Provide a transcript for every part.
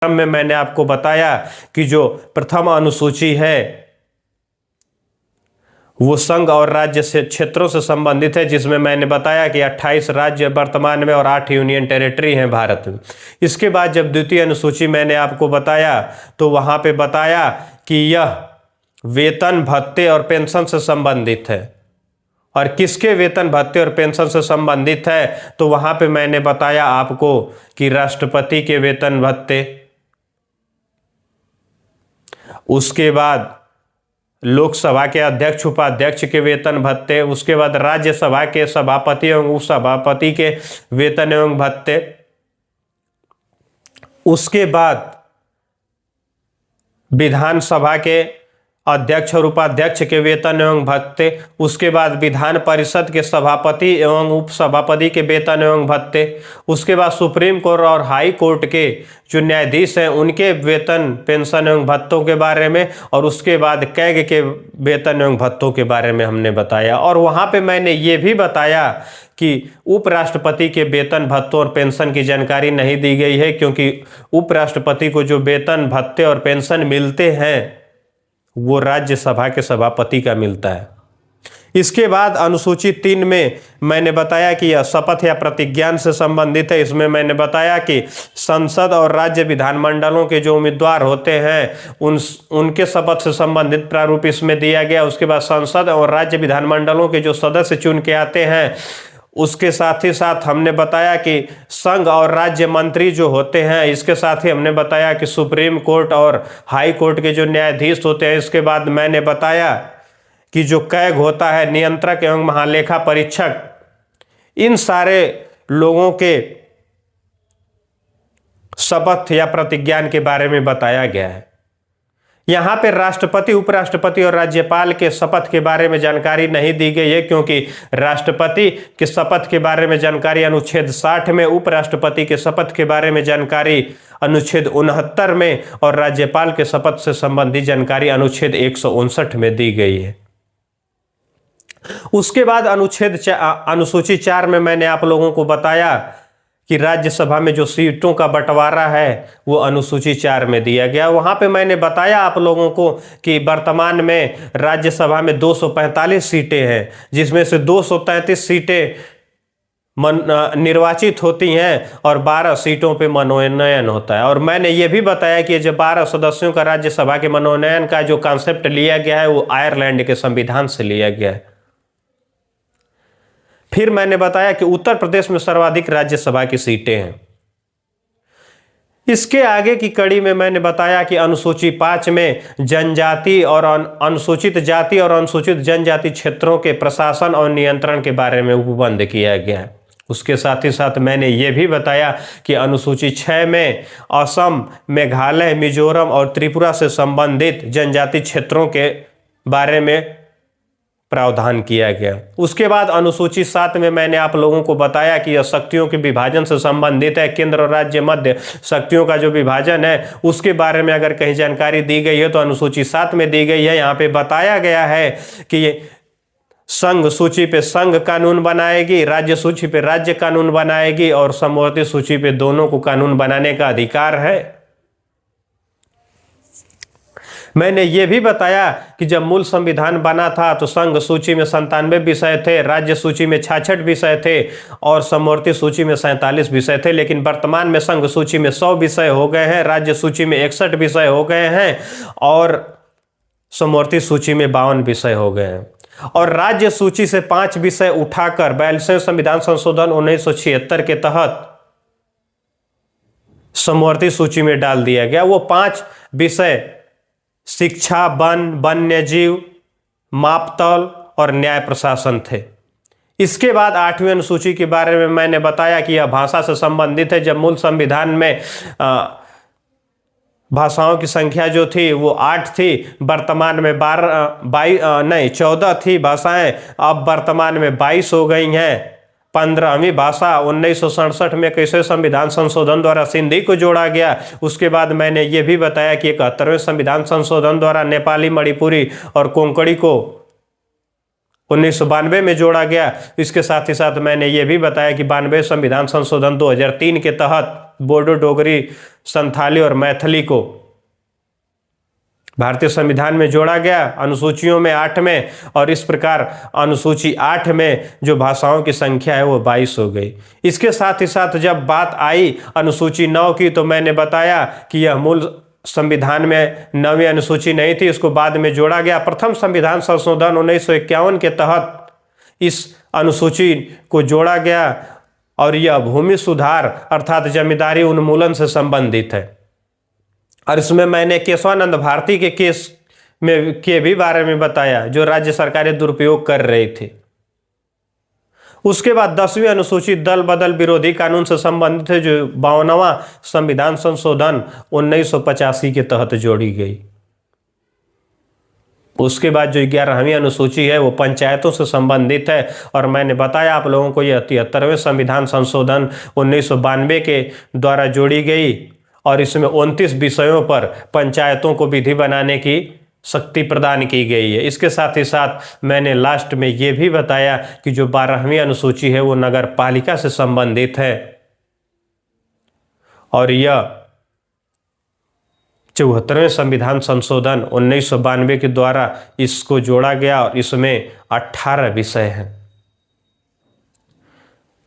में मैंने आपको बताया कि जो प्रथम अनुसूची है वो संघ और राज्य से क्षेत्रों से संबंधित है, जिसमें मैंने बताया कि 28 राज्य वर्तमान में और 8 यूनियन टेरिटरी हैं भारत में। इसके बाद जब द्वितीय अनुसूची मैंने आपको बताया तो वहाँ पे बताया कि यह वेतन भत्ते और पेंशन से संबंधित है। और किसके वेतन भत्ते और पेंशन से संबंधित है, तो वहाँ पे मैंने बताया आपको कि राष्ट्रपति के वेतन भत्ते, उसके बाद लोकसभा के अध्यक्ष उपाध्यक्ष के वेतन भत्ते, उसके बाद राज्यसभा के सभापति एवं उपसभापति के वेतन एवं भत्ते, उसके बाद विधानसभा के अध्यक्ष और उपाध्यक्ष के वेतन एवं भत्ते, उसके बाद विधान परिषद के सभापति एवं उपसभापति के वेतन एवं भत्ते, उसके बाद सुप्रीम कोर्ट और हाई कोर्ट के जो न्यायाधीश हैं उनके वेतन पेंशन एवं भत्तों के बारे में, और उसके बाद कैग के वेतन एवं भत्तों के बारे में हमने बताया। और वहाँ पे मैंने ये भी बताया कि उपराष्ट्रपति के वेतन भत्तों और पेंशन की जानकारी नहीं दी गई है, क्योंकि उपराष्ट्रपति को जो वेतन भत्ते और पेंशन मिलते हैं वो राज्यसभा के सभापति का मिलता है। इसके बाद अनुसूची 3 में मैंने बताया कि यह शपथ या प्रतिज्ञान से संबंधित है। इसमें मैंने बताया कि संसद और राज्य विधानमंडलों के जो उम्मीदवार होते हैं उनके शपथ से संबंधित प्रारूप इसमें दिया गया। उसके बाद संसद और राज्य विधानमंडलों के जो सदस्य चुन के आते हैं उसके साथ ही साथ हमने बताया कि संघ और राज्य मंत्री जो होते हैं, इसके साथ ही हमने बताया कि सुप्रीम कोर्ट और हाई कोर्ट के जो न्यायाधीश होते हैं। इसके बाद मैंने बताया कि जो कैग होता है, नियंत्रक एवं महालेखा परीक्षक, इन सारे लोगों के शपथ या प्रतिज्ञान के बारे में बताया गया है। यहाँ पे राष्ट्रपति, उपराष्ट्रपति और राज्यपाल के शपथ के बारे में जानकारी नहीं दी गई है, क्योंकि राष्ट्रपति के शपथ के बारे में जानकारी अनुच्छेद 60 में, उपराष्ट्रपति के शपथ के बारे में जानकारी अनुच्छेद 69 में और राज्यपाल के शपथ से संबंधित जानकारी अनुच्छेद 159 में दी गई है। उसके बाद अनुसूची 4 में मैंने आप लोगों को बताया कि राज्यसभा में जो सीटों का बंटवारा है वो अनुसूची 4 में दिया गया। वहाँ पे मैंने बताया आप लोगों को कि वर्तमान में राज्यसभा में 245 सीटें हैं, जिसमें से 233 सीटें निर्वाचित होती हैं और 12 सीटों पे मनोनयन होता है। और मैंने ये भी बताया कि जब 12 सदस्यों का राज्यसभा के मनोनयन का जो कॉन्सेप्ट लिया गया है वो आयरलैंड के संविधान से लिया गया है। फिर मैंने बताया कि उत्तर प्रदेश में सर्वाधिक राज्यसभा की सीटें हैं। इसके आगे की कड़ी में मैंने बताया कि अनुसूची 5 में जनजाति और अनुसूचित जाति और अनुसूचित जनजाति क्षेत्रों के प्रशासन और नियंत्रण के बारे में उपबंध किया गया है। उसके साथ ही साथ मैंने ये भी बताया कि अनुसूची 6 में असम, मेघालय, मिजोरम और त्रिपुरा से संबंधित जनजाति क्षेत्रों के बारे में प्रावधान किया गया। उसके बाद अनुसूची 7 में मैंने आप लोगों को बताया कि यह शक्तियों के विभाजन से संबंधित है। केंद्र और राज्य मध्य शक्तियों का जो विभाजन है उसके बारे में अगर कहीं जानकारी दी गई है तो अनुसूची 7 में दी गई है। यहाँ पे बताया गया है कि संघ सूची पे संघ कानून बनाएगी, राज्य सूची पे राज्य कानून बनाएगी और समवर्ती सूची पे दोनों को कानून बनाने का अधिकार है। मैंने ये भी बताया कि जब मूल संविधान बना था तो संघ सूची में 97 विषय थे, राज्य सूची में 66 विषय थे और समवर्ती सूची में 47 विषय थे। लेकिन वर्तमान में संघ सूची में 100 विषय हो गए हैं, राज्य सूची में 61 विषय हो गए हैं और समवर्ती सूची में 52 विषय हो गए हैं। और राज्य सूची से 5 विषय उठाकर 42वें संविधान संशोधन 1976 के तहत समवर्ती सूची में डाल दिया गया। वो 5 विषय शिक्षा, वन, वन्यजीव, मापतौल और न्याय प्रशासन थे। इसके बाद 8वीं अनुसूची के बारे में मैंने बताया कि यह भाषा से संबंधित है। जब मूल संविधान में भाषाओं की संख्या जो थी वो 8 थी, वर्तमान में 14 थी भाषाएं, अब वर्तमान में 22 हो गई हैं। 15वीं भाषा 1967 में कैसे संविधान संशोधन द्वारा सिंधी को जोड़ा गया। उसके बाद मैंने ये भी बताया कि 71वें संविधान संशोधन द्वारा नेपाली, मणिपुरी और कोंकणी को 1992 में जोड़ा गया। इसके साथ ही साथ मैंने ये भी बताया कि 92 संविधान संशोधन 2003 के तहत बोडो, डोगरी, संथाली और मैथिली को भारतीय संविधान में जोड़ा गया अनुसूचियों में 8 में, और इस प्रकार अनुसूची 8 में जो भाषाओं की संख्या है वो 22 हो गई। इसके साथ ही साथ जब बात आई अनुसूची 9 की, तो मैंने बताया कि यह मूल संविधान में 9वीं अनुसूची नहीं थी, इसको बाद में जोड़ा गया। प्रथम संविधान संशोधन 1951 के तहत इस अनुसूची को जोड़ा गया और यह भूमि सुधार अर्थात जमींदारी उन्मूलन से संबंधित है। और इसमें मैंने केशवानंद भारती के केस में के भी बारे में बताया जो राज्य सरकारें दुरुपयोग कर रही थी। उसके बाद 10वीं अनुसूची दल बदल विरोधी कानून से संबंधित है जो 52वां संविधान संशोधन 1985 के तहत जोड़ी गई। उसके बाद जो 11वीं अनुसूची है वो पंचायतों से संबंधित है, और मैंने बताया आप लोगों को यह 73वें संविधान संशोधन 1992 के द्वारा जोड़ी गई, और इसमें 29 विषयों पर पंचायतों को विधि बनाने की शक्ति प्रदान की गई है। इसके साथ ही साथ मैंने लास्ट में ये भी बताया कि जो 12वीं अनुसूची है वो नगर पालिका से संबंधित है, और यह 74वें संविधान संशोधन 1992 के द्वारा इसको जोड़ा गया, और इसमें 18 विषय हैं।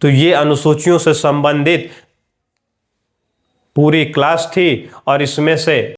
तो ये अनुसूचियों से संबंधित पूरी क्लास थी, और इसमें से